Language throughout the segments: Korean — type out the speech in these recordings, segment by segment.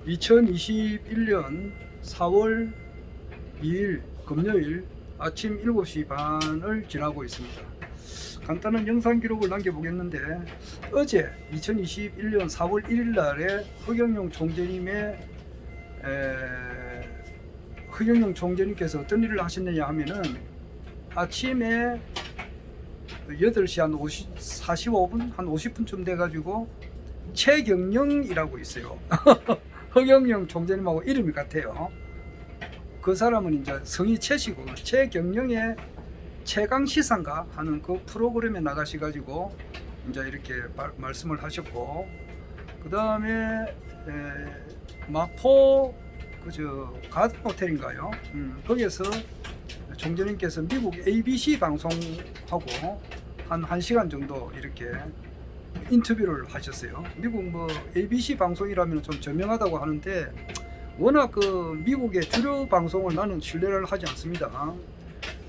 2021년 4월 2일 금요일 아침 7시 반을 지나고 있습니다. 간단한 영상 기록을 남겨보겠는데, 어제 2021년 4월 1일 날에 허경영 총재님께서 어떤 일을 하셨느냐 하면은, 아침에 8시 한 45분, 한 50분쯤 돼가지고 최경영이라고 있어요. 허경영 총재님하고 이름이 같아요. 그 사람은 이제 성이 최시고, 최경영의 최강시사인가 하는 그 프로그램에 나가셔가지고 이제 이렇게 말씀을 하셨고, 그 다음에 마포 그저 가든 호텔인가요? 거기에서 총재님께서 미국 ABC 방송하고 한 1시간 정도 이렇게 인터뷰를 하셨어요. 미국 뭐 ABC 방송이라면 좀 저명하다고 하는데, 워낙 그 미국의 주류 방송을 나는 신뢰를 하지 않습니다.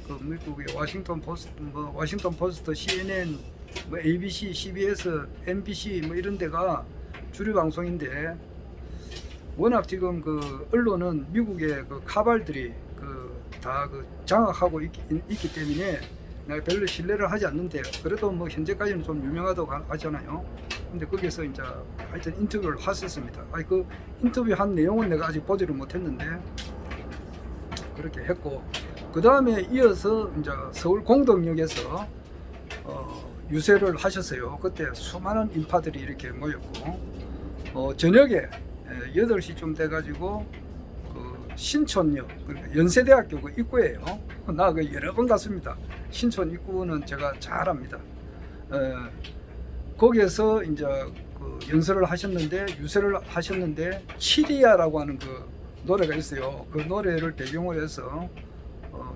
그 미국의 워싱턴 포스트, CNN, 뭐 ABC, CBS, NBC 뭐 이런 데가 주류 방송인데, 워낙 지금 그 언론은 미국의 그 카발들이 다 장악하고 있기 때문에 내가 별로 신뢰를 하지 않는데, 그래도 뭐 현재까지는 좀 유명하다고 하잖아요. 근데 거기서 이제 하여튼 인터뷰를 하셨습니다. 그 인터뷰 한 내용은 내가 아직 보지를 못했는데 그렇게 했고, 그 다음에 이어서 이제 서울 공덕역에서 유세를 하셨어요. 그때 수많은 인파들이 이렇게 모였고, 저녁에 8시쯤 돼가지고 신촌역, 그러니까 연세대학교 그 입구예요. 나 그 여러 번 갔습니다. 신촌 입구는 제가 잘 압니다. 거기에서 이제 그 연설을 하셨는데, 유세를 하셨는데, 치리아라고 하는 그 노래가 있어요. 그 노래를 배경으로 해서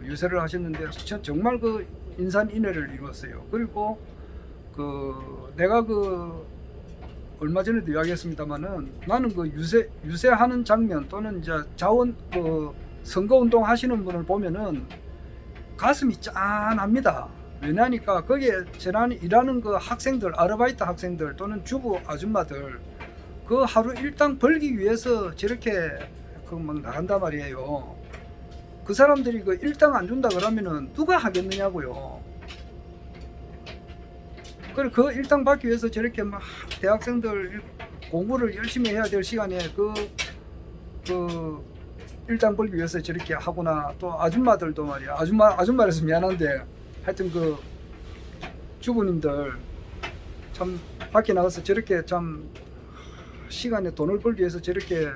유세를 하셨는데, 정말 그 인산인해를 이루었어요. 그리고 내가 얼마 전에도 이야기했습니다만은, 나는 그 유세하는 장면 또는 이제 선거운동 하시는 분을 보면은 가슴이 짠합니다. 왜냐니까 거기에 일하는 그 학생들, 아르바이트 학생들 또는 주부 아줌마들, 그 하루 일당 벌기 위해서 저렇게 막 나간단 말이에요. 그 사람들이 그 일당 안 준다 그러면은 누가 하겠느냐고요. 그리고 그 일당 받기 위해서 저렇게 막 대학생들 공부를 열심히 해야 될 시간에 일당 벌기 위해서 저렇게 하거나, 또 아줌마들도 말이야, 아줌마라서 미안한데 하여튼 그 주부님들 참 밖에 나가서 저렇게 참 시간에 돈을 벌기 위해서 저렇게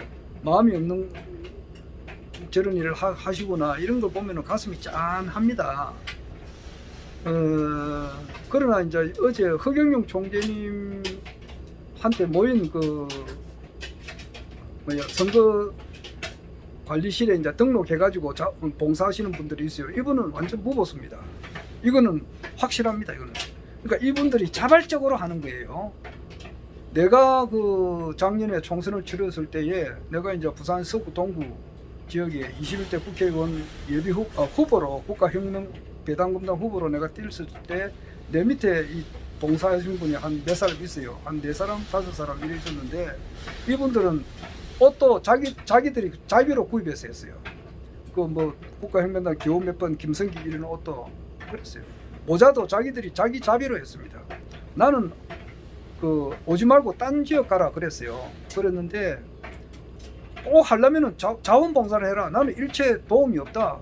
마음이 없는 저런 일을 하시구나, 이런 걸 보면 가슴이 짠합니다. 그러나 이제 어제 허경영 총재님한테 모인 선거 관리실에 이제 등록해가지고 봉사하시는 분들이 있어요. 이분은 완전 무보수입니다. 이거는 확실합니다. 이거는. 그러니까 이분들이 자발적으로 하는 거예요. 내가 작년에 총선을 치렀을 때에 내가 이제 부산 서구 동구 지역에 21대 국회의원 예비 후보로 국가혁명 배당금당 후보로 내가 뛰었을 때, 내 밑에 이 봉사하신 분이 한 몇 사람 있어요. 한 4사람, 5사람 이래 있었는데, 이분들은 옷도 자기들이 자비로 구입해서 했어요. 국가혁명당 기호 몇 번 김성기 이런 옷도 그랬어요. 모자도 자기들이 자기 자비로 했습니다. 나는 오지 말고 딴 지역 가라 그랬어요. 그랬는데, 꼭 하려면은 자원봉사를 해라. 나는 일체 도움이 없다.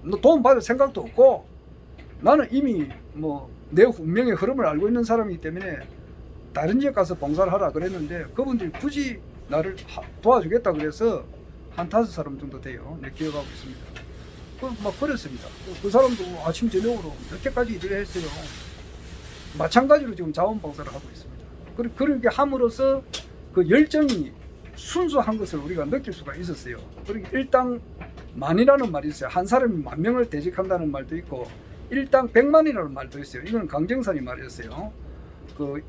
너 도움 받을 생각도 없고, 나는 이미 내 운명의 흐름을 알고 있는 사람이기 때문에 다른 지역 가서 봉사를 하라 그랬는데, 그분들이 굳이 나를 도와주겠다 그래서 한 5사람 정도 돼요. 내 기억하고 있습니다. 막 그랬습니다. 그 사람도 아침 저녁으로 늦게까지 일을 했어요. 마찬가지로 지금 자원봉사를 하고 있습니다. 그렇게 함으로써 그 열정이 순수한 것을 우리가 느낄 수가 있었어요. 그리고 일당 만이라는 말이 있어요. 한 사람이 10,000명을 대직한다는 말도 있고, 일당 100만이라는 말도 있어요. 이건 강정산이 말이었어요.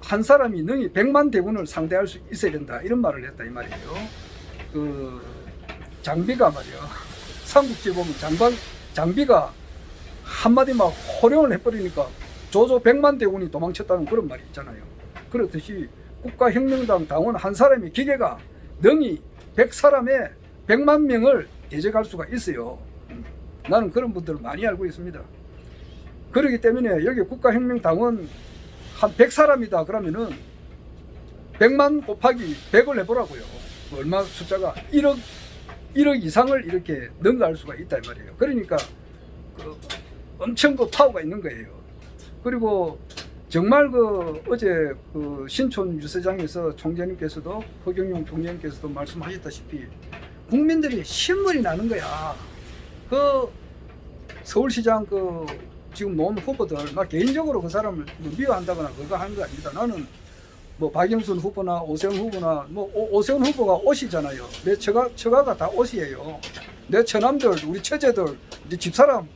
한 사람이 능히 100만 대군을 상대할 수 있어야 된다, 이런 말을 했다 이 말이에요. 장비가 말이야, 삼국지 보면 장비가 한마디 막 호령을 해버리니까 조조 100만 대군이 도망쳤다는 그런 말이 있잖아요. 그렇듯이 국가혁명당 당원 한 사람의 기계가 능히 100사람에 100만 명을 대적할 수가 있어요. 나는 그런 분들을 많이 알고 있습니다. 그렇기 때문에 여기 국가혁명당원 한 100사람이다 그러면은 100만 곱하기 100을 해보라고요. 얼마 숫자가 1억 이상을 이렇게 능가할 수가 있다 이 말이에요. 그러니까 엄청 파워가 있는 거예요. 그리고 정말 어제 신촌 유세장에서 총재님께서도 허경영 총재님께서도 말씀하셨다시피 국민들이 신물이 나는 거야. 서울시장 지금 놓은 후보들, 나 개인적으로 그 사람을 미워한다거나 그거 하는 거 아닙니다. 나는 뭐 박영순 후보나 오세훈 후보나 오세훈 후보가 옷이잖아요. 내 처가가 다 옷이에요. 내 처남들, 우리 처제들, 이제 집사람,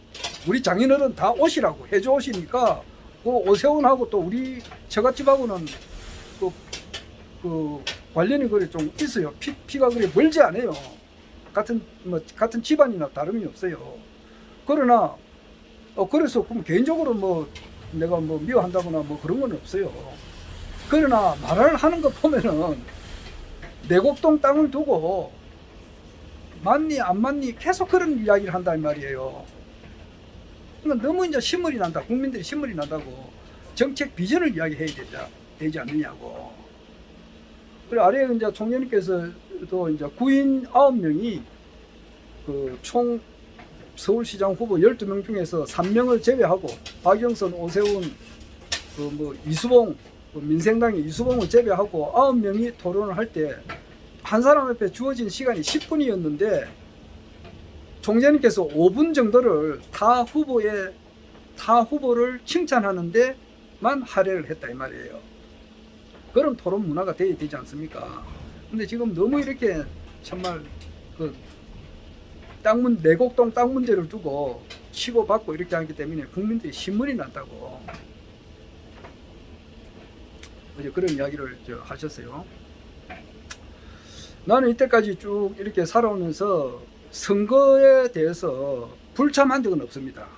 우리 장인어른 다 옷이라고 해줘 옷이니까 오세훈하고 또 우리 처갓집하고는 관련이 그래 좀 있어요. 피가 그래 멀지 않아요. 같은 집안이나 다름이 없어요. 그러나 그래서 그럼 개인적으로 내가 미워한다거나 그런 건 없어요. 그러나 말을 하는 거 보면은 내곡동 땅을 두고 맞니 안 맞니 계속 그런 이야기를 한단 말이에요. 그러니까 너무 이제 신물이 난다. 국민들이 신물이 난다고 정책 비전을 이야기해야 되지 않느냐고. 그리고 아래에 이제 총재님께서도 이제 구인 9명이 총 서울시장 후보 12명 중에서 3명을 제외하고 박영선, 오세훈, 이수봉, 민생당의 이수봉을 제외하고 9명이 토론을 할 때 한 사람 앞에 주어진 시간이 10분이었는데 총재님께서 5분 정도를 타 후보를 칭찬하는데만 할애를 했다 이 말이에요. 그런 토론 문화가 돼야 되지 않습니까? 근데 지금 너무 이렇게 정말 내곡동 땅 문제를 두고 치고받고 이렇게 하기 때문에 국민들이 신물이 난다고 어제 그런 이야기를 하셨어요. 나는 이때까지 쭉 이렇게 살아오면서 선거에 대해서 불참한 적은 없습니다.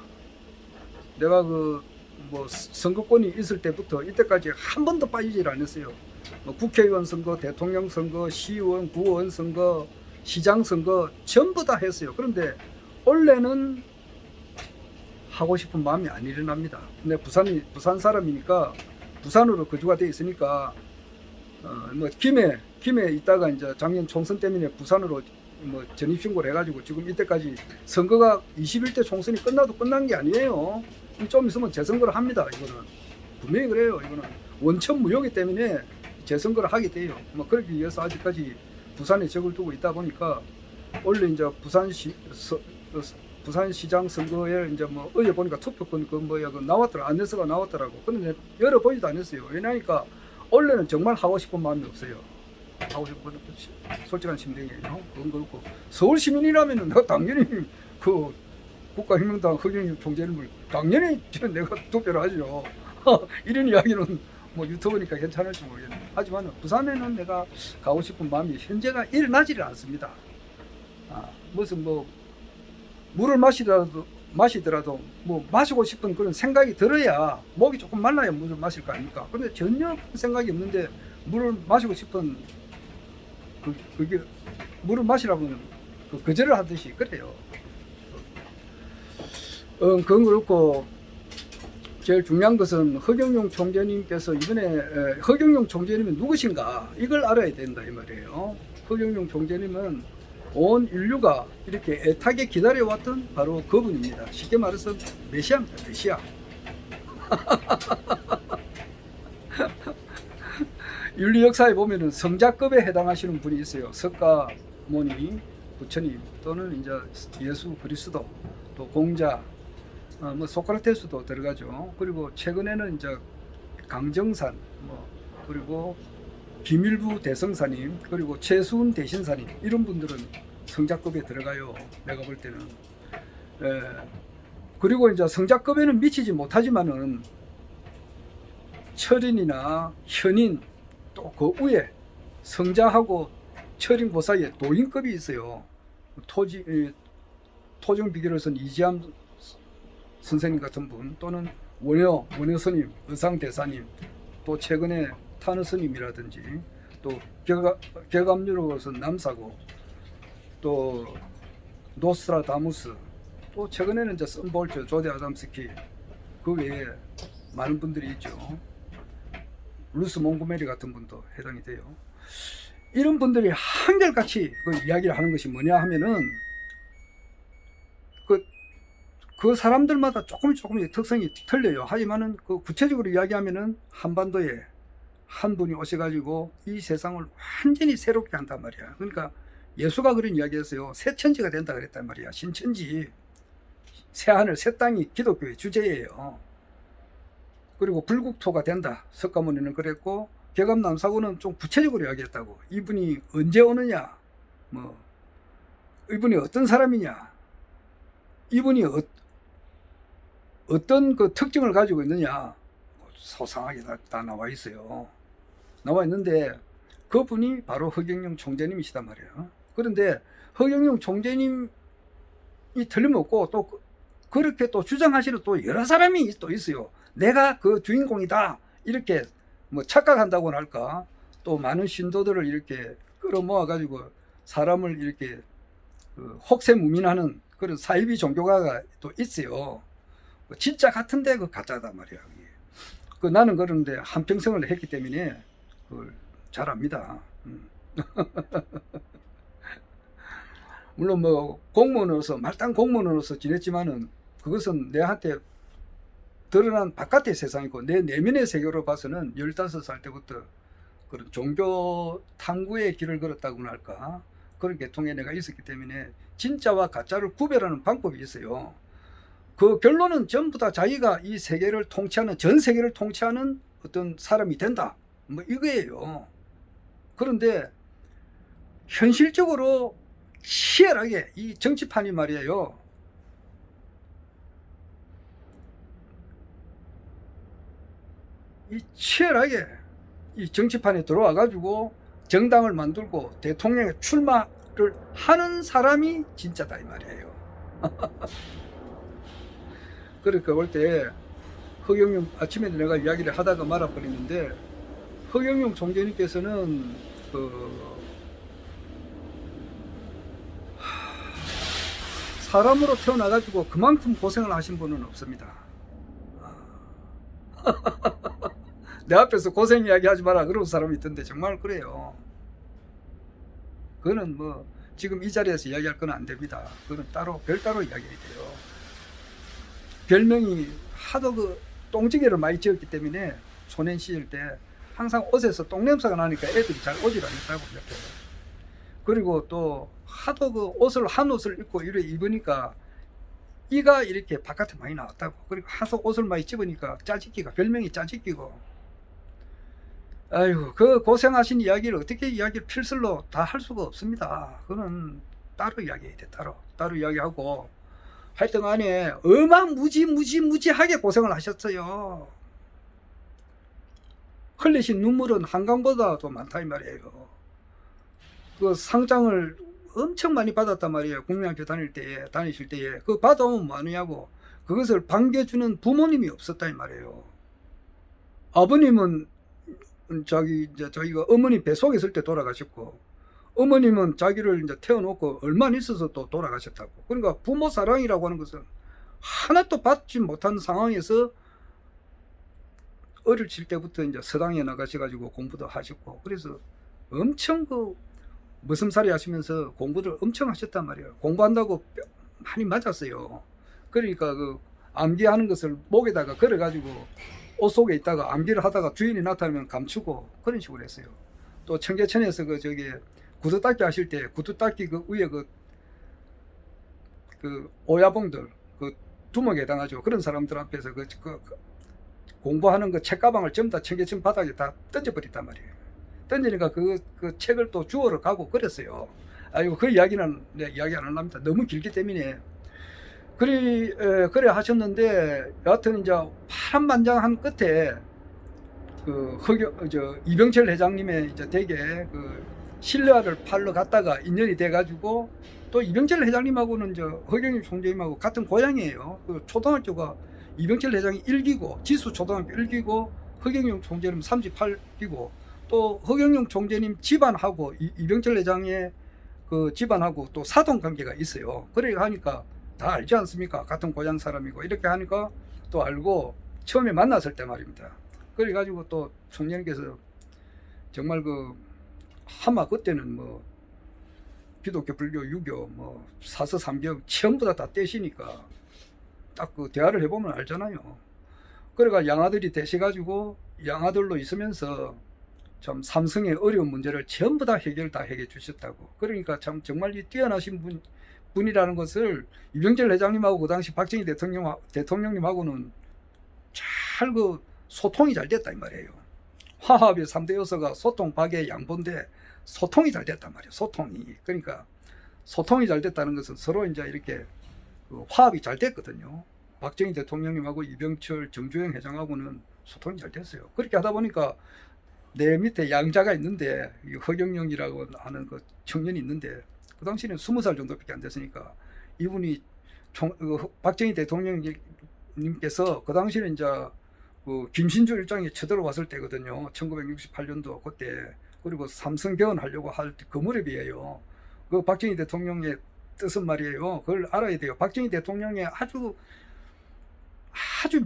내가 선거권이 있을 때부터 이때까지 한 번도 빠지질 않았어요. 국회의원 선거, 대통령 선거, 시의원, 구의원 선거, 시장 선거 전부 다 했어요. 그런데 원래는 하고 싶은 마음이 안 일어납니다. 근데 부산 사람이니까 부산으로 거주가 돼 있으니까 김해 있다가 이제 작년 총선 때문에 부산으로 전입 신고를 해가지고 지금 이때까지 선거가 21대 총선이 끝나도 끝난 게 아니에요. 좀 있으면 재선거를 합니다. 이거는 분명히 그래요. 이거는 원천 무효이기 때문에 재선거를 하게 돼요. 그러기 위해서 아직까지 부산에 적을 두고 있다 보니까 원래 이제 부산시장 선거에 이제 어제 보니까 투표권 나왔더라. 안내서가 나왔더라고. 근데 열어보지도 않았어요. 왜냐니까 원래는 정말 하고 싶은 마음이 없어요. 하고 싶은 솔직한 심정이에요. 그건 그렇고 서울 시민이라면은 내가 당연히 국가혁명당 허경영 총재님을 당연히 내가 투표를 하죠. 이런 이야기는 유튜브니까 괜찮을지 모르겠네요. 하지만 부산에는 내가 가고 싶은 마음이 현재가 일어나지를 않습니다. 무슨 물을 마시더라도 마시고 싶은 그런 생각이 들어야 목이 조금 말라야 물을 마실 거 아닙니까? 근데 전혀 생각이 없는데 물을 마시고 싶은 그게 물을 마시라면 거절을 하듯이 그래요. 그건 그렇고 제일 중요한 것은 허경영 총재님께서 이번에 허경영 총재님은 누구신가 이걸 알아야 된다 이 말이에요. 허경영 총재님은 온 인류가 이렇게 애타게 기다려왔던 바로 그분입니다. 쉽게 말해서 메시아입니다. 메시아. 인류 역사에 보면은 성자급에 해당하시는 분이 있어요. 석가모니, 부처님 또는 이제 예수 그리스도, 또 공자, 소크라테스도 들어가죠. 그리고 최근에는 이제 강정산, 그리고 비밀부 대성사님, 그리고 최수훈 대신사님 이런 분들은 성자급에 들어가요. 내가 볼 때는. 그리고 이제 성자급에는 미치지 못하지만은 철인이나 현인 또 그 위에 성자하고 철인 그 사이에 도인급이 있어요. 토정 비결을 쓴 이지암 선생님 같은 분, 또는 원효 스님, 의상 대사님, 또 최근에 탄호 스님이라든지, 또 또 격압류로서 남사고, 또 노스트라다무스, 또 최근에는 이제 썬볼트, 조디 아담스키, 그 외에 많은 분들이 있죠. 루스 몽고메리 같은 분도 해당이 돼요. 이런 분들이 한결같이 그 이야기를 하는 것이 뭐냐 하면은 그 사람들마다 조금씩 특성이 틀려요. 하지만은 그 구체적으로 이야기하면은 한반도에 한 분이 오셔가지고 이 세상을 완전히 새롭게 한단 말이야. 그러니까 예수가 그런 이야기했어요. 새 천지가 된다 그랬단 말이야. 신천지, 새 하늘, 새 땅이 기독교의 주제예요. 그리고 불국토가 된다. 석가모니는 그랬고, 격압남사고는 좀 구체적으로 이야기했다고. 이분이 언제 오느냐, 뭐 이분이 어떤 사람이냐, 이분이 어떤 그 특징을 가지고 있느냐, 소상하게 다 나와 있어요. 나와 있는데 그분이 바로 허경영 총재님이시단 말이에요. 그런데 허경영 총재님이 틀림없고 또 그렇게 또 주장하시는 또 여러 사람이 또 있어요. 내가 그 주인공이다 이렇게 뭐 착각한다고나 할까. 또 많은 신도들을 이렇게 끌어모아 가지고 사람을 이렇게 혹세무민하는 그런 사이비 종교가가 또 있어요. 진짜 같은데 그 가짜다 말이야. 나는 그런데 한평생을 했기 때문에 그걸 잘 압니다. 물론 뭐 공무원으로서 말단 공무원으로서 지냈지만은 그것은 내한테 드러난 바깥의 세상이고 내 내면의 세계로 봐서는 15살 때부터 그런 종교 탐구의 길을 걸었다고나 할까. 그런 계통에 내가 있었기 때문에 진짜와 가짜를 구별하는 방법이 있어요. 그 결론은 전부 다 자기가 이 세계를 통치하는, 전 세계를 통치하는 어떤 사람이 된다, 뭐 이거예요. 그런데 현실적으로 치열하게 이 정치판이 말이에요, 이 치열하게 이 정치판에 들어와 가지고 정당을 만들고 대통령에 출마를 하는 사람이 진짜다 이 말이에요. 그러니까 볼 때 허경영, 아침에 내가 이야기를 하다가 말아버리는데, 허경영 총재님께서는 사람으로 태어나가지고 그만큼 고생을 하신 분은 없습니다. 내 앞에서 고생 이야기 하지 마라 그런 사람이 있던데 정말 그래요. 그거는 뭐 지금 이 자리에서 이야기할 건 안 됩니다. 그거는 별따로 이야기 돼요. 별명이 하도 그 똥지게를 많이 지었기 때문에 소년 시절 때 항상 옷에서 똥냄새가 나니까 애들이 잘 오질 않았다고 이렇게. 그리고 또 하도 그 한 옷을 입고 이래 입으니까 이가 이렇게 바깥에 많이 나왔다고. 그리고 하도 옷을 많이 집으니까 짜집기가, 별명이 짜집기고. 아이고, 그 고생하신 이야기를 어떻게 이야기를 필설로 다 할 수가 없습니다. 그거는 따로 이야기해야 돼. 따로 이야기하고. 하여튼 간에 무지하게 고생을 하셨어요. 흘리신 눈물은 한강보다 더 많다 이 말이에요. 그 상장을 엄청 많이 받았단 말이에요. 국민학교 다니실 때에. 그 받아오면 뭐하느냐고. 그것을 반겨주는 부모님이 없었다 이 말이에요. 아버님은 저희가 어머니 뱃속에 있을 때 돌아가셨고, 어머님은 자기를 이제 태어놓고 얼마 안 있어서 또 돌아가셨다고. 그러니까 부모 사랑이라고 하는 것은 하나도 받지 못한 상황에서 어릴 때부터 이제 서당에 나가셔가지고 공부도 하셨고, 그래서 엄청 머슴살이 하시면서 공부를 엄청 하셨단 말이에요. 공부한다고 많이 맞았어요. 그러니까 암기하는 것을 목에다가 걸어가지고 옷 속에 있다가 암기를 하다가 주인이 나타나면 감추고 그런 식으로 했어요. 또 청계천에서 구두 닦기 하실 때 구두 닦기 위에 오야봉들, 두목에 해당하죠. 그런 사람들 앞에서 공부하는 책가방을 전부 다 청계천 바닥에 다 던져버렸단 말이에요. 던지니까 그 책을 또 주워러 가고 그랬어요. 아이고, 그 이야기는 내 이야기 안 합니다. 너무 길기 때문에. 그래 하셨는데, 여하튼 이제 파란만장한 끝에 이병철 회장님의 이제 되게 신뢰를 팔러 갔다가 인연이 돼가지고, 또 이병철 회장님하고는 허경영 총재님하고 같은 고향이에요. 초등학교가 이병철 회장이 1기고, 지수 초등학교 1기고, 허경영 총재님 38기고, 또 허경영 총재님 집안하고 이병철 회장의 그 집안하고 또 사돈 관계가 있어요. 그래 하니까 다 알지 않습니까? 같은 고향 사람이고 이렇게 하니까 또 알고 처음에 만났을 때 말입니다. 그래 가지고 또 총재님께서 정말 그 하마 그때는 뭐 기독교, 불교, 유교, 뭐 사서 삼경 전부 다 떼시니까 딱 그 대화를 해보면 알잖아요. 그래가 양아들이 되셔가지고 양아들로 있으면서 참 삼성의 어려운 문제를 전부 다 해결해 주셨다고. 그러니까 참 정말 이 뛰어나신 분이라는 것을 이병철 회장님하고 그 당시 박정희 대통령님하고는 잘 그 소통이 잘 됐다 이 말이에요. 화합의 3대 요소가 소통, 박애, 양보인데 소통이 잘 됐단 말이에요. 소통이. 그러니까 소통이 잘 됐다는 것은 서로 이제 이렇게 그 화합이 잘 됐거든요. 박정희 대통령님하고 이병철, 정주영 회장하고는 소통이 잘 됐어요. 그렇게 하다 보니까 내 밑에 양자가 있는데 허경영이라고 하는 그 청년이 있는데 그 당시에는 20살 정도밖에 안 됐으니까 이분이 박정희 대통령님께서 그 당시에는 이제 그 김신주 일장이 쳐들어왔을 때거든요. 1968년도 그때. 그리고 삼성 개헌하려고 할 때 그 무렵이에요. 그 박정희 대통령의 뜻은 말이에요. 그걸 알아야 돼요. 박정희 대통령의 아주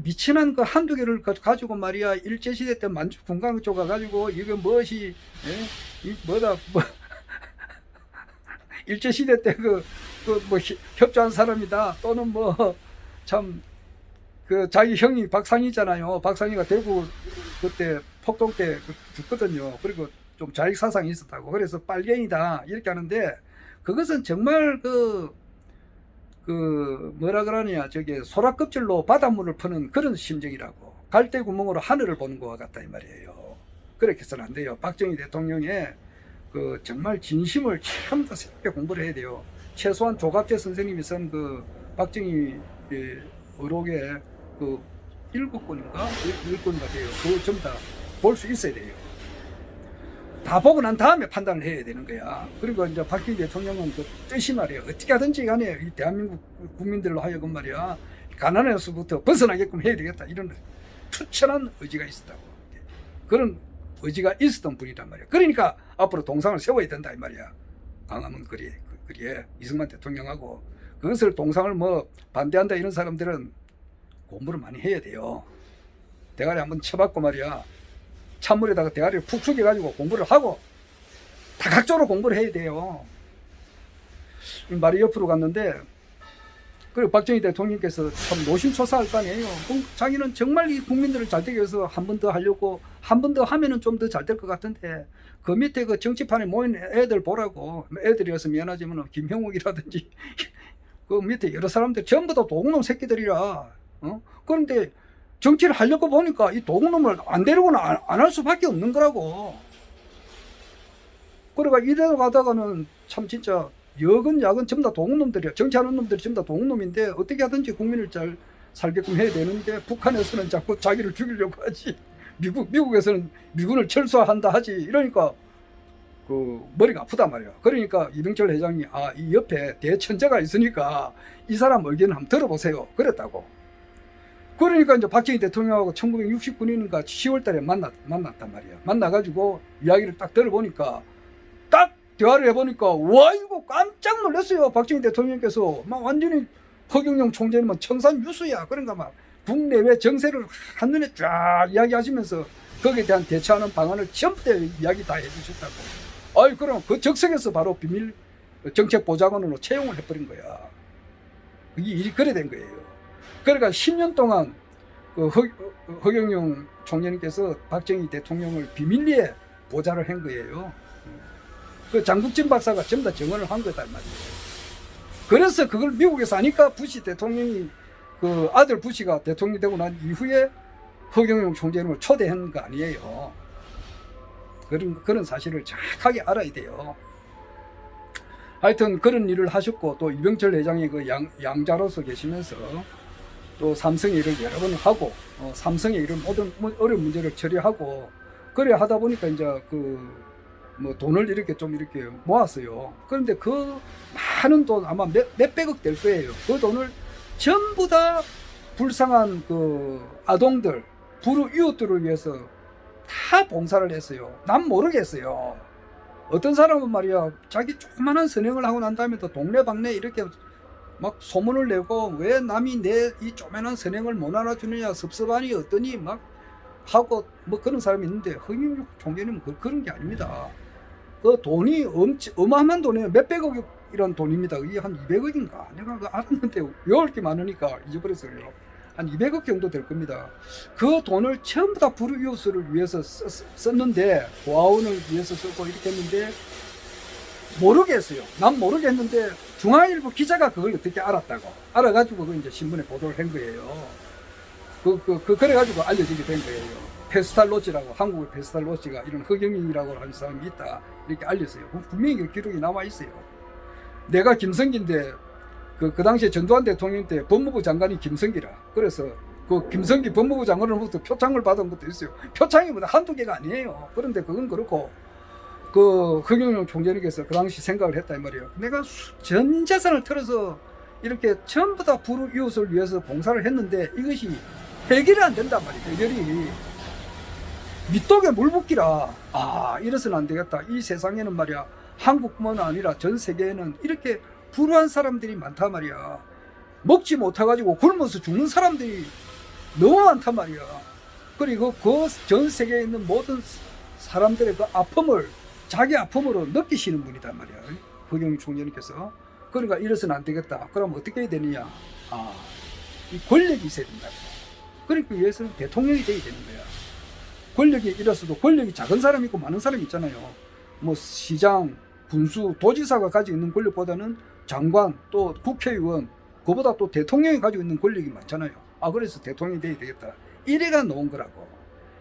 미친한 그 한두 개를 가지고 말이야 일제시대 때 만주 군강 쪽 가가지고 이거 무엇이 뭐다 뭐 일제시대 때 뭐 협조한 사람이다 또는 뭐 참 그 자기 형이 박상희잖아요. 박상희가 대구 그때 폭동 때 죽거든요. 그리고 좀 자익 사상이 있었다고. 그래서 빨갱이다 이렇게 하는데 그것은 정말 그 뭐라 그러냐 저게 소라껍질로 바닷물을 푸는 그런 심정이라고. 갈대구멍으로 하늘을 보는 것과 같다 이 말이에요. 그렇게 해서는 안 돼요. 박정희 대통령의 그 정말 진심을 참 더 새롭게 공부를 해야 돼요. 최소한 조갑재 선생님이 쓴 그 박정희 의록의 그 7권인가 1권인가 돼요. 그거 전부 다 볼 수 있어야 돼요. 다 보고 난 다음에 판단을 해야 되는 거야. 그리고 이제 박정희 대통령은 그 뜻이 말이에요. 어떻게 하든지 간에 이 대한민국 국민들로 하여금 말이야 가난에서부터 벗어나게끔 해야 되겠다 이런 투철한 의지가 있었다고. 그런 의지가 있었던 분이란 말이야. 그러니까 앞으로 동상을 세워야 된다 이 말이야. 광화문 거리에 이승만 대통령하고 그것을 동상을 뭐 반대한다 이런 사람들은 공부를 많이 해야 돼요. 대가리 한번 쳐박고 말이야. 찬물에다가 대가리를 푹 숙여가지고 공부를 하고 다각적으로 공부를 해야 돼요. 말이 옆으로 갔는데 그리고 박정희 대통령께서 참 노심초사할 거 아니에요. 자기는 정말 이 국민들을 잘 되기 위해서 한 번 더 하려고 한 번 더 하면은 좀 더 잘 될 것 같은데 그 밑에 그 정치판에 모인 애들 보라고. 애들이어서 미안하지만 김형욱이라든지 그 밑에 여러 사람들 전부 다 도둑놈 새끼들이라. 그런데 정치를 하려고 보니까 이 도둑놈을 안 데리고는 안 할 수밖에 없는 거라고. 그러니까 이대로 가다가는 참 진짜 여근야근 전부 다 도둑놈들이야. 정치하는 놈들이 전부 다 도둑놈인데 어떻게 하든지 국민을 잘 살게끔 해야 되는데 북한에서는 자꾸 자기를 죽이려고 하지. 미국에서는 미군을 철수한다 하지. 이러니까 그 머리가 아프단 말이야. 그러니까 이병철 회장이 이 옆에 대천재가 있으니까 이 사람 의견을 한번 들어보세요. 그랬다고. 그러니까 이제 박정희 대통령하고 1969년인가 10월 달에 만났단 말이야. 만나가지고 이야기를 딱 들어보니까 딱 대화를 해보니까 와 이거 깜짝 놀랐어요. 박정희 대통령께서 막 완전히 허경영 총재는 청산유수야. 그러니까 막 국내외 정세를 한눈에 쫙 이야기하시면서 거기에 대한 대처하는 방안을 전부 다 이야기 다 해주셨다고. 아이 그럼 그 적성에서 바로 비밀 정책보좌관으로 채용을 해버린 거야. 이게 일이 그래 된 거예요. 그러니까 10년 동안 그 허경영 총재님께서 박정희 대통령을 비밀리에 보좌를 한 거예요. 그 장국진 박사가 전부 다 증언을 한 거다 말이에요. 그래서 그걸 미국에서 하니까 부시 대통령이 그 아들 부시가 대통령이 되고 난 이후에 허경영 총재님을 초대한 거 아니에요. 그런 사실을 정확하게 알아야 돼요. 하여튼 그런 일을 하셨고 또 이병철 회장이 그 양자로서 계시면서 또 삼성의 일을 여러 번 하고 삼성의 이런 모든 어려운 문제를 처리하고 그래 하다 보니까 이제 그 뭐 돈을 이렇게 좀 이렇게 모았어요. 그런데 그 많은 돈 아마 몇백억 될 거예요. 그 돈을 전부 다 불쌍한 그 아동들, 불우 이웃들을 위해서 다 봉사를 했어요. 난 모르겠어요. 어떤 사람은 말이야 자기 조그만한 선행을 하고 난 다음에 또 동네방네 이렇게 막 소문을 내고 왜 남이 내 이 조그만한 선행을 못 알아주느냐 섭섭하니 어떠니 막 하고 뭐 그런 사람이 있는데 허경영 총재님은 그런 게 아닙니다. 그 돈이 어마어마한 돈이에요. 몇백억이란 돈입니다. 이게 한 200억인가 내가 알았는데 외울 게 많으니까 잊어버렸어요. 한 200억 정도 될 겁니다. 그 돈을 전부 다 불우이웃을 위해서 썼는데 고아원을 위해서 쓰고 이렇게 했는데 모르겠어요. 난 모르겠는데 중앙일보 기자가 그걸 어떻게 알았다고 알아가지고 그 이제 신문에 보도를 한 거예요. 그래가지고 알려지게 된 거예요. 페스탈로치라고 한국의 페스탈로치가 이런 허경영이라고 하는 사람이 있다 이렇게 알렸어요. 분명히 그 기록이 남아 있어요. 내가 김성기인데 그 당시에 전두환 대통령 때 법무부 장관이 김성기라. 그래서 그 김성기 법무부 장관으로부터 표창을 받은 것도 있어요. 표창이 뭐 한두 개가 아니에요. 그런데 그건 그렇고 그 허경영 총재님께서 그 당시 생각을 했다 이 말이에요. 내가 전 재산을 털어서 이렇게 전부 다 불우이웃을 위해서 봉사를 했는데 이것이 해결이 안 된단 말이에요. 해결이 밑독에 물 붓기라. 아 이래서는 안 되겠다. 이 세상에는 말이야 한국뿐만 아니라 전 세계에는 이렇게 불우한 사람들이 많단 말이야. 먹지 못해가지고 굶어서 죽는 사람들이 너무 많단 말이야. 그리고 그 전 세계에 있는 모든 사람들의 그 아픔을 자기 아픔으로 느끼시는 분이단 말이야. 허경영 총재님께서. 그러니까 이래서는 안 되겠다. 그럼 어떻게 해야 되느냐. 이 권력이 있어야 된다고. 그러기 위해서는 대통령이 돼야 되는 거야. 권력이 이래서도 권력이 작은 사람이 있고 많은 사람이 있잖아요. 뭐 시장, 군수, 도지사가 가지고 있는 권력보다는 장관, 또 국회의원, 그보다 또 대통령이 가지고 있는 권력이 많잖아요. 그래서 대통령이 돼야 되겠다. 이래가 나온 거라고.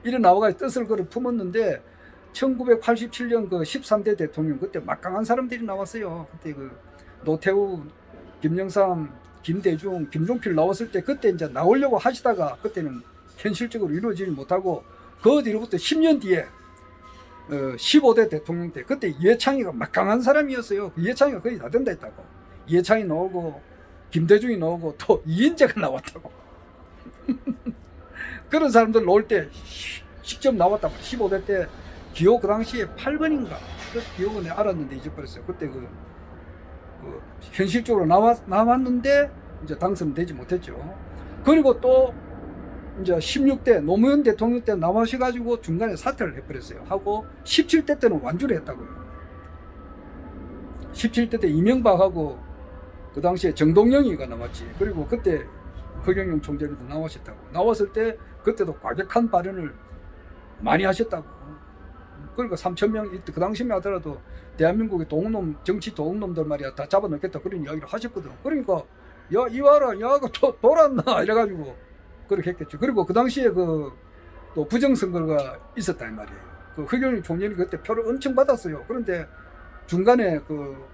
이래 나와가 뜻을 그걸 품었는데 1987년 그 13대 대통령 그때 막강한 사람들이 나왔어요. 그때 그 노태우, 김영삼, 김대중, 김종필 나왔을 때 그때 이제 나오려고 하시다가 그때는 현실적으로 이루어지지 못하고 그 뒤로부터 10년 뒤에 15대 대통령 때 그때 이해창이가 막강한 사람이었어요. 이해창이가 거의 다 된다 했다고. 이해창이 나오고 김대중이 나오고 또 이인재가 나왔다고. 그런 사람들 나올 때 직접 나왔다고. 15대 때 기호 그 당시에 8번인가 그 기호가 내가 알았는데 잊어버렸어요. 그때 그 현실적으로 나왔는데 이제 당선되지 못했죠. 그리고 또 이제 16대 노무현 대통령 때 나와셔가지고 중간에 사퇴를 해버렸어요. 하고 17대 때는 완주를 했다고요. 17대 때 이명박하고 그 당시에 정동영이가 나왔지. 그리고 그때 허경영 총재님도 나오셨다고. 나왔을 때 그때도 과격한 발언을 많이 하셨다고. 그러니까 3,000명 그 당시에 하더라도 대한민국의 도둑놈 정치 도둑놈들 말이야 다 잡아넣겠다 그런 이야기를 하셨거든. 그러니까 야 이와라 야가 돌았나 이래가지고 그렇게 했겠죠. 그리고 그 당시에 또 부정선거가 있었다 이 말이에요. 그 허경영 총재님이 그때 표를 엄청 받았어요. 그런데 중간에 그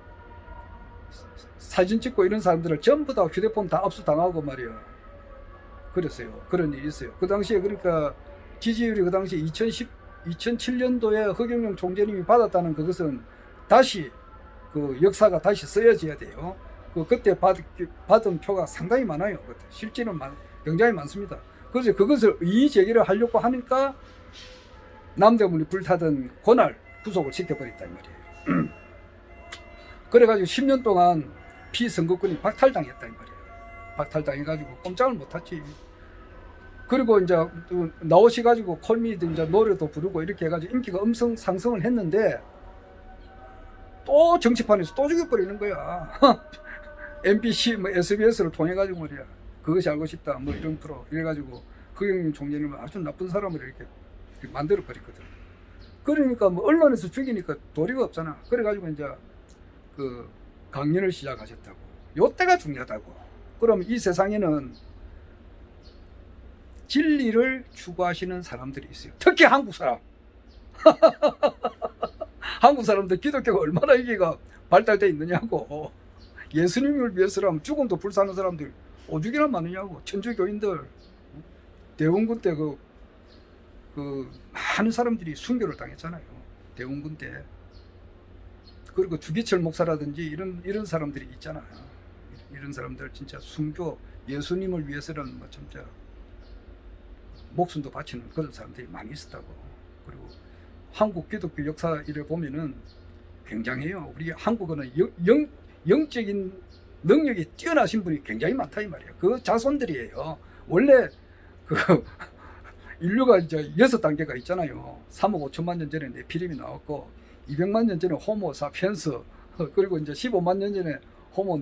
사진 찍고 이런 사람들을 전부 다 휴대폰 다 압수당하고 말이야. 그랬어요. 그런 일이 있어요. 그 당시에 그러니까 지지율이 그 당시에 2007년도에 허경영 총재님이 받았다는 그것은 다시 그 역사가 다시 쓰여져야 돼요. 그때 받은 표가 상당히 많아요. 그때 실제는 굉장히 많습니다. 그래서 그것을 이의 제기를 하려고 하니까 남대문이 불타던 그날 구속을 시켜버렸다 이 말이에요. 그래가지고 10년 동안 피선거권이 박탈당했다 이 말이에요. 박탈당해가지고 꼼짝을 못했지. 그리고 이제 나오셔가지고 콜미도 이제 노래도 부르고 이렇게 해가지고 인기가 엄청 상승을 했는데 또 정치판에서 또 죽여버리는 거야. MBC, SBS를 통해가지고 말이야. 그것이 알고 싶다. 이런 프로. 이래가지고 허경영 총재님은 아주 나쁜 사람을 이렇게 만들어버렸거든. 그러니까 언론에서 죽이니까 도리가 없잖아. 그래가지고 이제 그 강연을 시작하셨다고. 요때가 중요하다고. 그럼 이 세상에는 진리를 추구하시는 사람들이 있어요. 특히 한국 사람. 한국 사람들 기독교가 얼마나 이게가 발달되어 있느냐고. 예수님을 위해서라면 죽음도 불사하는 사람들 오죽이나 많으냐고. 천주교인들 대원군 때 많은 사람들이 순교를 당했잖아요. 대원군 때. 그리고 주기철 목사라든지 이런 사람들이 있잖아요. 이런 사람들 진짜 순교 예수님을 위해서라는 진짜 목숨도 바치는 그런 사람들이 많이 있었다고. 그리고 한국 기독교 역사 이래 보면은 굉장해요. 우리 한국어는 영적인 능력이 뛰어나신 분이 굉장히 많다 이 말이에요. 그 자손들이에요. 원래 그 인류가 이제 6단계가 있잖아요. 3억 5천만 년 전에 네피림이 나왔고 200만 년 전에 호모 사피엔스 그리고 이제 15만 년 전에 호모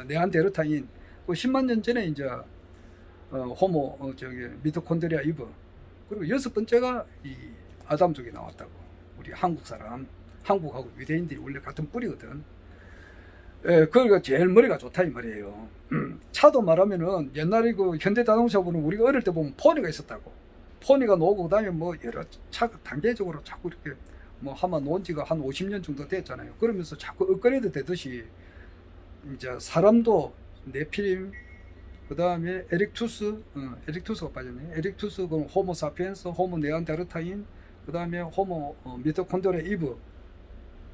네안데르타인 그 10만 년 전에 이제 호모 미토콘드리아 이브 그리고 6번째가 이 아담족이 나왔다고. 우리 한국 사람 한국하고 유대인들이 원래 같은 뿌리거든. 예, 그러니까 제일 머리가 좋다 이 말이에요. 차도 말하면은 옛날에 그 현대자동차 보면 우리가 어릴 때 보면 포니가 있었다고. 포니가 나오고 그다음에 뭐 여러 차가 단계적으로 자꾸 이렇게 뭐 아마 놓은 지가 한 50년 정도 됐잖아요. 그러면서 자꾸 업그레이드 되듯이 이제 사람도 네피림 그다음에 에릭투스가 빠졌네. 에릭투스 그럼 호모 사피엔스, 호모 네안데르타인 그다음에 호모 미토콘드리아 이브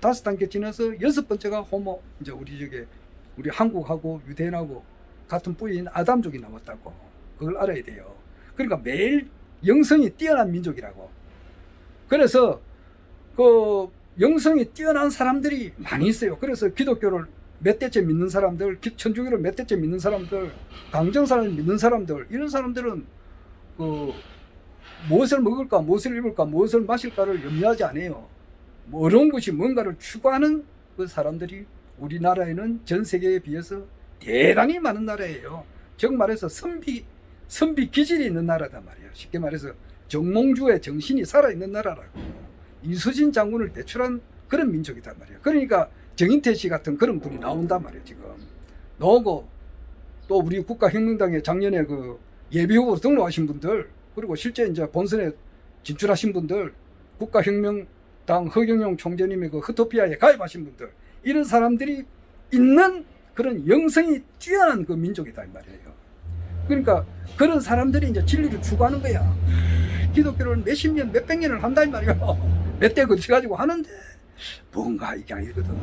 5단계 지나서 6번째가 호모 이제 우리 한국하고 유대인하고 같은 뿌리인 아담족이 나왔다고. 그걸 알아야 돼요. 그러니까 매일 영성이 뛰어난 민족이라고. 그래서 그 영성이 뛰어난 사람들이 많이 있어요. 그래서 기독교를 몇 대째 믿는 사람들, 천주교를 몇 대째 믿는 사람들, 강정사를 믿는 사람들, 이런 사람들은 그 무엇을 먹을까, 무엇을 입을까, 무엇을 마실까를 염려하지 않아요. 뭐 어려운 것이 뭔가를 추구하는 그 사람들이 우리나라에는 전 세계에 비해서 대단히 많은 나라예요. 즉 말해서 선비 기질이 있는 나라단 말이에요. 쉽게 말해서 정몽주의 정신이 살아있는 나라라고. 이수진 장군을 배출한 그런 민족이단 말이에요. 그러니까 정인태 씨 같은 그런 분이 나온단 말이에요. 지금 나오고 또 우리 국가혁명당에 작년에 그 예비후보로 등록하신 분들 그리고 실제 이제 본선에 진출하신 분들 국가혁명당 허경영 총재님의 그 흐토피아에 가입하신 분들 이런 사람들이 있는 그런 영성이 뛰어난 그 민족이다 이 말이에요. 그러니까 그런 사람들이 이제 진리를 추구하는 거야. 기독교를 몇십 년, 몇백 년을 한다 이 말이에요. 몇 대 거쳐가지고 하는데 뭔가 이게 아니거든.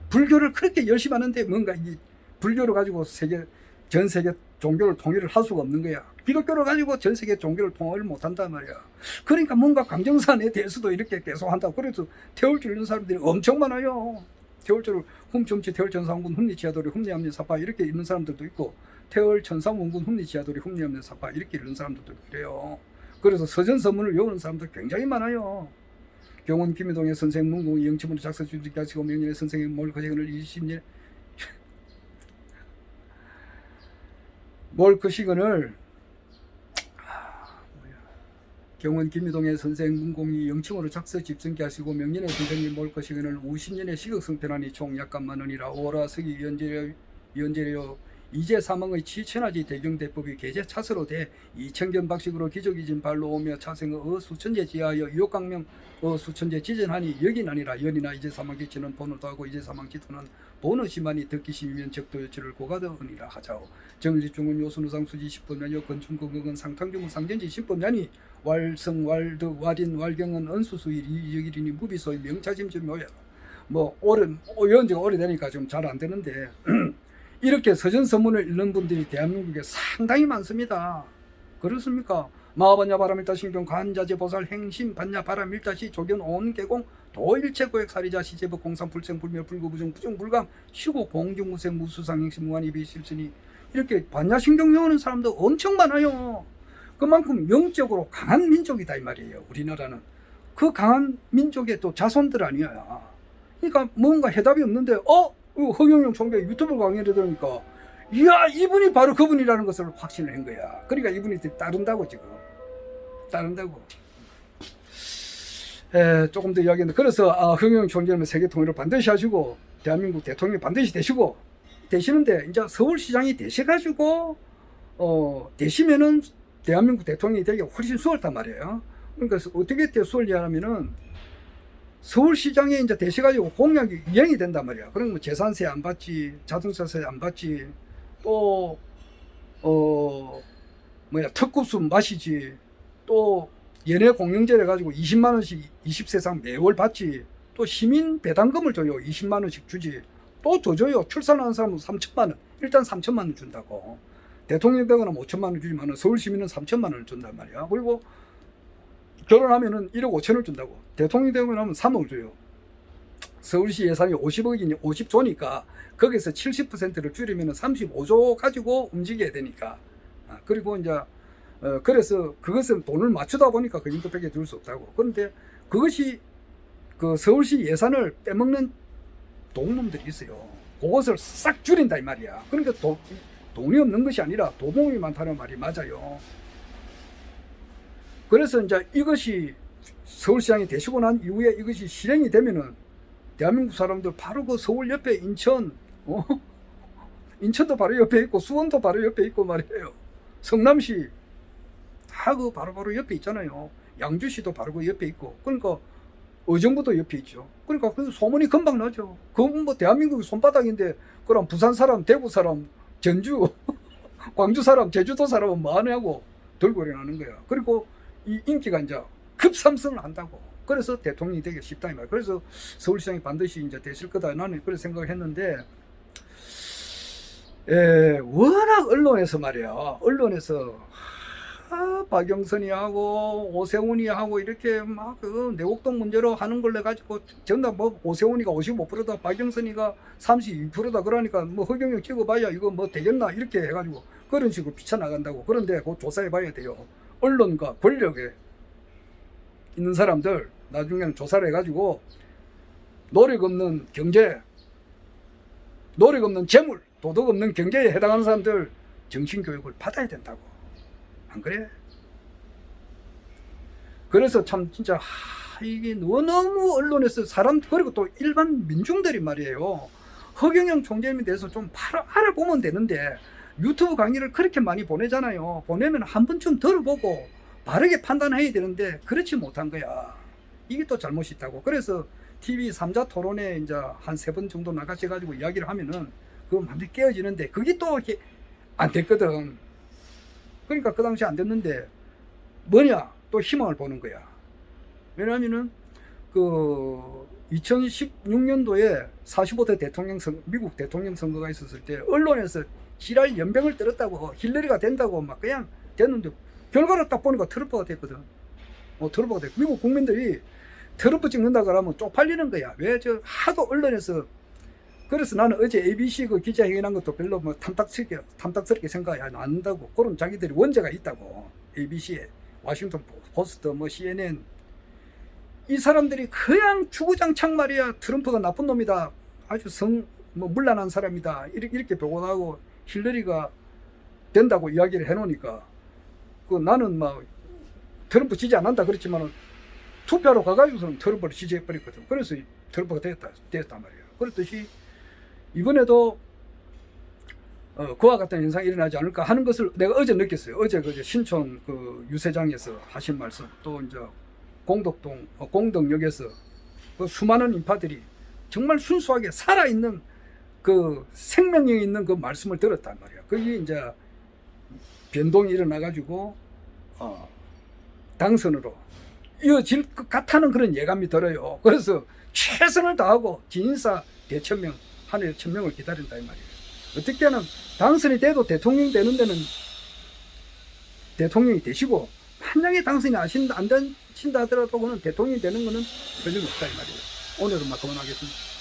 불교를 그렇게 열심히 하는데 뭔가 이 불교를 가지고 전 세계 종교를 통일을 할 수가 없는 거야. 기독교를 가지고 전 세계 종교를 통일을 못 한단 말이야. 그러니까 뭔가 강정산에 대해서도 이렇게 계속 한다고. 그래서 태울줄 있는 사람들이 엄청 많아요. 태울줄을 훔청치 태울천상군 훔리지하도리 훔리암리 사파 이렇게 읽는 사람들도 있고 태울천상원군 훔리지하도리 훔리암리 사파 이렇게 읽는 사람들도 그래요. 그래서 서전서문을 외우는 사람들 굉장히 많아요. 경원 김희동의 선생 문공이 영치문을 작사 주직게 하시고 명년의 선생의 몰커시근을 20년 몰커시근을 경원 김희동의 선생 문공이 영치문으로 작사 집승게 하시고 명년의 선생님 몰커시근을 50년의 시극성편하니 총 약간 만원이라 오라 서기 연재려 이제 사망의 치천하지 대경대법이 계제 차서로 돼 이천견 박식으로 기적이진 발로 오며 차생의 수천제 지하여 유혹강명 수천제 지전하니 여긴 아니라 연이나 이제 사망기치는 번호도 하고 이제 사망기토는 번호시만이 듣기심이면 적도여치를 고가더으니라 하자오. 정리중은 요순우상 수지 10법냐여 건충건강은 상탕중은 상전지 10법냐니 왈성 왈득 왈인 왈경은 은수수일 이여기리니 무비소의 명차짐좀 묘야. 뭐 연지가 오래되니까 좀 잘 안 되는데 이렇게 서전서문을 읽는 분들이 대한민국에 상당히 많습니다. 그렇습니까? 마하반야 바람일다 신경 간자재 보살 행심 반야 바람일다시 조견 온개공 도일체고액 사리자 시제법 공상 불생 불멸 불구부정 부정불감 시고 공경무생 무수상 행심 무한이비 실천이 이렇게 반야신경 외우는 사람도 엄청 많아요. 그만큼 영적으로 강한 민족이다 이 말이에요. 우리나라는 그 강한 민족의 또 자손들 아니야. 그러니까 뭔가 해답이 없는데 허경영 총재 유튜브 강의를 들으니까 이야 이분이 바로 그분이라는 것을 확신을 한 거야. 그러니까 이분이 따른다고 지금 따른다고. 조금 더 이야기했는데 그래서 허경영 총재는 세계 통일을 반드시 하시고 대한민국 대통령이 반드시 되시는데 이제 서울시장이 되셔가지고 되시면은 대한민국 대통령이 되기가 훨씬 수월단 말이에요. 그러니까 어떻게 수월이냐면은 서울시장에 이제 되셔가지고 공약이 이행이 된단 말이야. 그럼 뭐 재산세 안 받지, 자동차세 안 받지, 또 특급수 마시지, 또 연예 공영제를 가지고 20만 원씩 20세상 매월 받지, 또 시민 배당금을 줘요. 20만 원씩 주지, 또 더 줘요. 출산하는 사람은 3천만 원, 일단 3천만 원 준다고. 대통령 되거나 5천만 원 주지만 서울 시민은 3천만 원을 준단 말이야. 그리고 결혼하면은 1억 5천을 준다고. 대통령 되고 나면 3억 줘요. 서울시 예산이 50억이니 50조니까 거기서 70%를 줄이면 35조 가지고 움직여야 되니까. 그리고 이제 그래서 그것은 돈을 맞추다 보니까 그 정도밖에 줄 수 없다고. 그런데 그것이 그 서울시 예산을 빼먹는 도둑놈들이 있어요. 그것을 싹 줄인다 이 말이야. 그러니까 돈이 없는 것이 아니라 도둑이 많다는 말이 맞아요. 그래서 이제 이것이 서울시장이 되시고 난 이후에 이것이 실행이 되면은 대한민국 사람들 바로 그 서울 옆에 인천, 인천도 바로 옆에 있고 수원도 바로 옆에 있고 말이에요. 성남시 다 그 바로 옆에 있잖아요. 양주시도 바로 그 옆에 있고. 그러니까 의정부도 옆에 있죠. 그러니까 그 소문이 금방 나죠. 그건 뭐 대한민국의 손바닥인데 그럼 부산 사람, 대구 사람, 전주, 광주 사람, 제주도 사람은 뭐 하냐고 들고 일어나는 거야. 그리고 이 인기가 이제 급상승을 한다고. 그래서 대통령이 되기 쉽다 이 말. 그래서 서울시장이 반드시 이제 되실 거다 나는 그런 생각을 했는데, 워낙 언론에서 말이야. 언론에서 박영선이 하고 오세훈이 하고 이렇게 막 그 내곡동 문제로 하는 걸로 가지고 전부 뭐 오세훈이가 55%다, 박영선이가 32%다 그러니까 뭐 허경영 찍어봐야 이거 뭐 되겠나 이렇게 해가지고 그런 식으로 비쳐나간다고. 그런데 그거 조사해봐야 돼요. 언론과 권력에 있는 사람들 나중에는 조사를 해가지고 노력 없는 경제, 노력 없는 재물, 도덕 없는 경제에 해당하는 사람들 정신교육을 받아야 된다고. 안 그래? 그래서 참 진짜 이게 너무 언론에서 사람, 그리고 또 일반 민중들이 말이에요, 허경영 총재님에 대해서 좀 알아보면 되는데 유튜브 강의를 그렇게 많이 보내잖아요. 보내면 한 번쯤 들어보고 바르게 판단해야 되는데 그렇지 못한 거야. 이게 또 잘못이 있다고. 그래서 TV 3자 토론에 이제 한 3번 정도 나가셔가지고 이야기를 하면은 그거 완전히 깨어지는데 그게 또 이렇게 안 됐거든. 그러니까 그 당시 안 됐는데 뭐냐, 또 희망을 보는 거야. 왜냐하면은 그 2016년도에 45대 대통령 미국 대통령 선거가 있었을 때 언론에서 지랄 연병을 떨었다고, 힐러리가 된다고 막 그냥 됐는데 결과를 딱 보니까 트럼프가 됐거든. 트럼프가 됐고 미국 국민들이 트럼프 찍는다 그러면 쪽팔리는 거야. 왜? 저 하도 언론에서. 그래서 나는 어제 ABC 그 기자회견한 것도 별로 뭐 탐탁스럽게 생각이 안 한다고. 그런 자기들이 원죄가 있다고. ABC에, 워싱턴 포스트, 뭐 CNN. 이 사람들이 그냥 주구장창 말이야. 트럼프가 나쁜 놈이다. 아주 뭐 문란한 사람이다. 이렇게 보고하고 힐러리가 된다고 이야기를 해놓으니까 그 나는 막 트럼프 지지 안 한다 그랬지만 투표하러 가가지고서는 트럼프를 지지해버렸거든. 그래서 트럼프가 됐단 말이야. 그렇듯이 이번에도 그와 같은 현상이 일어나지 않을까 하는 것을 내가 어제 느꼈어요. 어제 그 신촌 그 유세장에서 하신 말씀, 또 이제 공덕역에서 그 수많은 인파들이 정말 순수하게 살아있는 그 생명력이 있는 그 말씀을 들었단 말이야. 그게 이제 변동이 일어나가지고 당선으로 이어질 것 같다는 그런 예감이 들어요. 그래서 최선을 다하고 진인사 대천명, 하늘의 천명을 기다린다 이 말이에요. 어떻게 하면 당선이 돼도 대통령 되는 데는 대통령이 되시고, 만약에 당선이 안 되신다 하더라도 그는 대통령이 되는 거는 별로 없다 이 말이에요. 오늘은 막 그만하겠습니다.